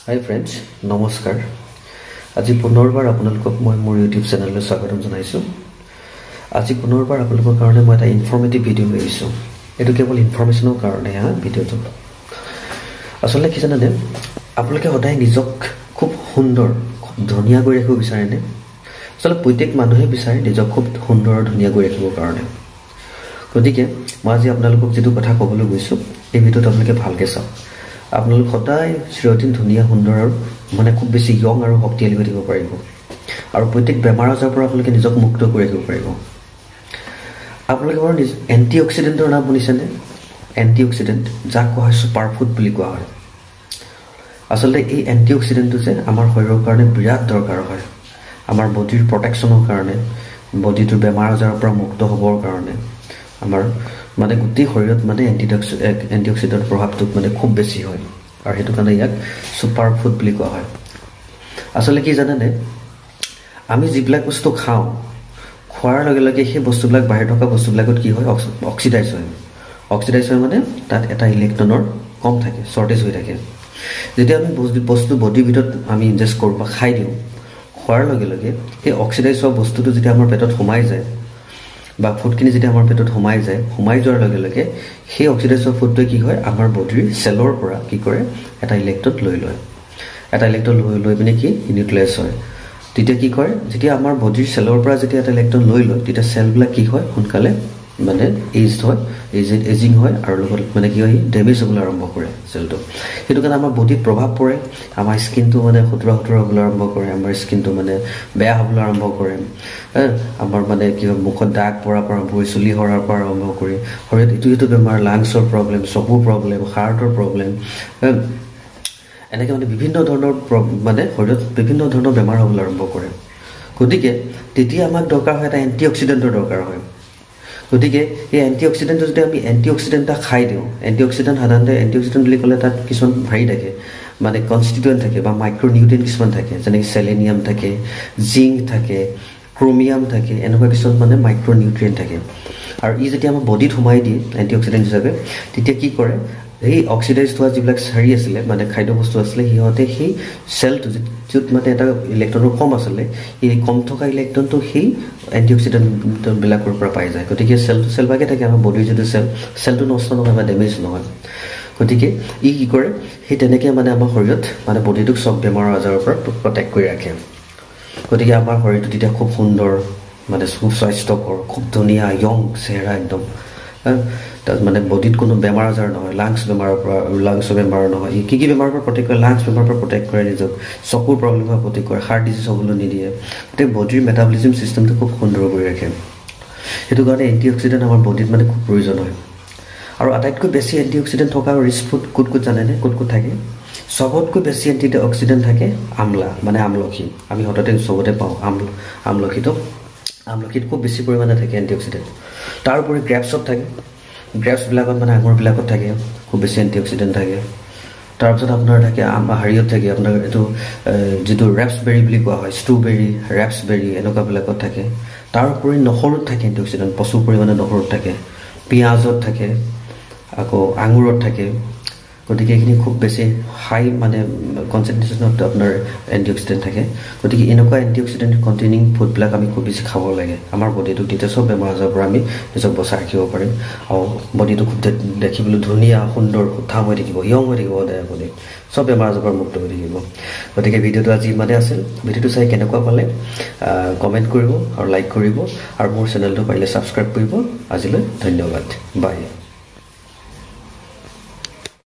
Hi friends, নমস্কাৰ। আজি পুনৰবাৰ আপোনালোকক মই মোৰ YouTube চেনেললৈ স্বাগতম জনাইছো। আজি পুনৰবাৰ আপোনালোকৰ কাৰণে মই এটা ইনফৰ্মেটিভ ভিডিও লৈ আহিছো। এটো কেৱল ইনফৰমেশনৰ কাৰণে ভিডিওটো। আসলে কি জানেনে, আপোনালোকে সদায় নিজক খুব সুন্দৰ, খুব ধুনীয়া কৰি ৰাখিব বিচাৰেনে? আসলে প্ৰত্যেক মানুহে বিচাৰে নিজক খুব সুন্দৰ আৰু ধুনীয়া কৰি ৰাখিবৰ কাৰণে। গতিকে মই আজি আপোনালোকক যেটো কথা ক'বলৈ গৈছো, এই ভিডিওটো আপোনালোকে ভালকৈ চাওক। আপোনালোক সদায় চিৰদিন ধুনীয়া সুন্দৰ আৰু মানে খুব বেছি ইয়ং আৰু শক্তিশালী হৈ থাকিব পাৰিব আৰু প্ৰত্যেক বেমাৰ আজাৰৰ পৰা আপোনালোকে নিজক মুক্ত কৰি ৰাখিব পাৰিব। আপোনালোকে বাৰু এন্টি অক্সিডেন্টৰ নাম শুনিছেনে? এন্টি অক্সিডেন্ট যাক কোৱা হয় সুপাৰ ফুড বুলি কোৱা হয়। আচলতে এই এন্টি অক্সিডেন্টটো যে আমাৰ শৰীৰৰ কাৰণে বিৰাট দৰকাৰ হয়। আমাৰ বডিৰ প্ৰটেকশ্যনৰ কাৰণে, বডিটোৰ বেমাৰ আজাৰৰ পৰা মুক্ত হ'বৰ কাৰণে আমাৰ মানে গোটেই শৰীৰত মানে এন্টি অক্সিডেন্টৰ প্ৰভাৱটো মানে খুব বেছি হয় আৰু সেইটো কাৰণে ইয়াক সুপাৰ ফুড বুলি কোৱা হয়। আসলে কি জানেনে, আমি যিবিলাক বস্তু খাওঁ, খোৱাৰ লগে লগে সেই বস্তুবিলাক বাহিৰ থকা বস্তুবিলাকত কি হয়, অক্সিডাইজ হয়। অক্সিডাইজ হয় মানে তাত এটা ইলেক্ট্ৰনৰ কম থাকে, শৰ্টেজ হৈ থাকে। যেতিয়া আমি বস্তু বডিৰ ভিতৰত আমি ইনজেষ্ট কৰোঁ বা খাই দিওঁ, খোৱাৰ লগে লগে সেই অক্সিডাইজ হোৱা বস্তুটো যেতিয়া আমাৰ পেটত সোমাই যায় বা ফুডখিনি যেতিয়া আমাৰ পেটত সোমাই যোৱাৰ লগে লগে সেই অক্সিডাইজ হোৱা ফুডটোৱে কি হয়, আমাৰ বডিৰ চেলৰ পৰা কি কৰে, এটা ইলেক্ট্ৰন লৈ লয়। এটা ইলেক্ট্ৰন লৈ পিনে কি নিউক্লিয়াছ হয়। তেতিয়া কি কৰে, যেতিয়া আমাৰ বডিৰ চেলৰ পৰা যেতিয়া এটা ইলেক্ট্ৰন লৈ লয়, তেতিয়া চেলবিলাক কি হয়, সোনকালে মানে এজিং হয় আৰু লগত মানে কি হয়, ডেমেজ হ'বলৈ আৰম্ভ কৰে চেলটো। সেইটো কাৰণে আমাৰ বডিত প্ৰভাৱ পৰে। আমাৰ স্কিনটো মানে খুতুৰা হ'বলৈ আৰম্ভ কৰে, আমাৰ স্কিনটো মানে বেয়া হ'বলৈ আৰম্ভ কৰে। আমাৰ মানে কি হয়, মুখত দাগ পৰাৰ পৰা আৰম্ভ কৰি চুলি সৰাৰ পৰা আৰম্ভ কৰি শৰীৰত ইটো বেমাৰ, লাংছৰ প্ৰব্লেম, চকুৰ প্ৰব্লেম, হাৰ্টৰ প্ৰব্লেম, এনেকৈ মানে বিভিন্ন ধৰণৰ মানে শৰীৰত বিভিন্ন ধৰণৰ বেমাৰ হ'বলৈ আৰম্ভ কৰে। গতিকে তেতিয়া আমাক দৰকাৰ হয়, এটা এণ্টি অক্সিডেণ্টৰ দৰকাৰ হয়। গতিকে এই এণ্টি অক্সিডেণ্টটো যদি আমি এণ্টি অক্সিডেণ্ট এটা খাই দিওঁ, এণ্টি অক্সিডেণ্ট সাধাৰণতে এণ্টি অক্সিডেণ্ট বুলি ক'লে তাত কিছুমান হেৰি থাকে, মানে কনষ্টিটুৱেণ্ট থাকে বা মাইক্ৰ' নিউট্ৰিয়েণ্ট কিছুমান থাকে, যেনেকৈ চেলেনিয়াম থাকে, জিংক থাকে, ক্ৰমিয়াম থাকে, এনেকুৱা কিছুমান মানে মাইক্ৰ' নিউট্ৰিয়েণ্ট থাকে। আৰু ই যেতিয়া আমাৰ বডিত সোমাই দিয়ে এণ্টি অক্সিডেণ্ট হিচাপে, তেতিয়া কি কৰে, সেই অক্সিডাইজ হোৱা যিবিলাক হেৰি আছিলে, মানে খাদ্য বস্তু আছিলে, সিহঁতে সেই চেলটো য'ত মানে এটা ইলেক্ট্ৰনৰ কম আছিলে, এই কম থকা ইলেক্ট্ৰনটো সেই এণ্টি অক্সিডেণ্টবিলাকৰ পৰা পাই যায়। গতিকে চেলভাগে থাকে আমাৰ বডিৰ যিটো চেলটো নষ্ট নহয় বা ডেমেজ নহয়। গতিকে ই কি কৰে, সেই তেনেকৈ মানে আমাৰ শৰীৰত মানে বডিটোক চব বেমাৰ আজাৰৰ পৰা প্ৰটেক্ট কৰি ৰাখে। গতিকে আমাৰ শৰীৰটো তেতিয়া খুব সুন্দৰ, মানে সুস্বাস্থ্যকৰ, খুব ধুনীয়া ইয়ং চেহেৰা একদম। তাত মানে বডিত কোনো বেমাৰ আজাৰ নহয়, লাংছৰ বেমাৰ নহয়। কি বেমাৰৰ পৰা প্ৰটেক্ট কৰে, লাংছ বেমাৰৰ পৰা প্ৰটেক্ট কৰে নিজক, চকুৰ প্ৰব্লেমৰ পৰা প্ৰটেক্ট কৰে, হাৰ্ট ডিজিজ হ'বলৈ নিদিয়ে। গতিকে বডিৰ মেটাবলিজিম চিষ্টেমটো খুব সুন্দৰ কৰি ৰাখে। সেইটো কাৰণে এণ্টি অক্সিডেণ্ট আমাৰ বডিত মানে খুব প্ৰয়োজন হয়। আৰু আটাইতকৈ বেছি এণ্টি অক্সিডেণ্ট থকা ৰিচ ফুড ক'ত জানেনে, ক'ত থাকে? চবতকৈ বেছি এণ্টি অক্সিডেণ্ট থাকে আমলা, মানে আমলখি। আমি সততে চবতে পাওঁ আমলখিটো। আমলখিত খুব বেছি পৰিমাণে থাকে এণ্টি অক্সিডেণ্ট। তাৰ উপৰি গ্ৰেপছত থাকে, গ্ৰেপছবিলাকত মানে আঙুৰবিলাকত থাকে খুব বেছি এণ্টি অক্সিডেণ্ট থাকে। তাৰপিছত আপোনাৰ থাকে হেৰিয়ত থাকে আপোনাৰ এইটো যিটো ৰেপছবেৰী বুলি কোৱা হয়, ষ্ট্ৰবেৰী, ৰেপছবেৰী, এনেকুৱাবিলাকত থাকে। তাৰ উপৰি নহৰুত থাকে এণ্টি অক্সিডেণ্ট, প্ৰচুৰ পৰিমাণে নহৰুত থাকে, পিঁয়াজত থাকে, আকৌ আঙুৰত থাকে। গতিকে এইখিনি খুব বেছি হাই মানে কনচেনট্ৰেশ্যনত আপোনাৰ এণ্টি অক্সিডেণ্ট থাকে। গতিকে এনেকুৱা এণ্টি অক্সিডেণ্ট কণ্টেইনিং ফুডবিলাক আমি খুব বেছি খাব লাগে। আমাৰ বডিটোক তেতিয়া চব বেমাৰ আজাৰৰ পৰা আমি নিজক বচাই ৰাখিব পাৰিম আৰু বডিটো খুব দেখিবলৈ ধুনীয়া, সুন্দৰ, উত্থাম হৈ থাকিব, ইয়ং হৈ থাকিব সদায় বডি, চব বেমাৰ আজাৰৰ পৰা মুক্ত হৈ থাকিব। গতিকে ভিডিঅ'টো আজি ইমানেই আছিল। ভিডিঅ'টো চাই কেনেকুৱা পালে কমেণ্ট কৰিব আৰু লাইক কৰিব আৰু মোৰ চেনেলটো পাৰিলে ছাবস্ক্ৰাইব কৰিব। আজিলৈ ধন্যবাদ, বাই।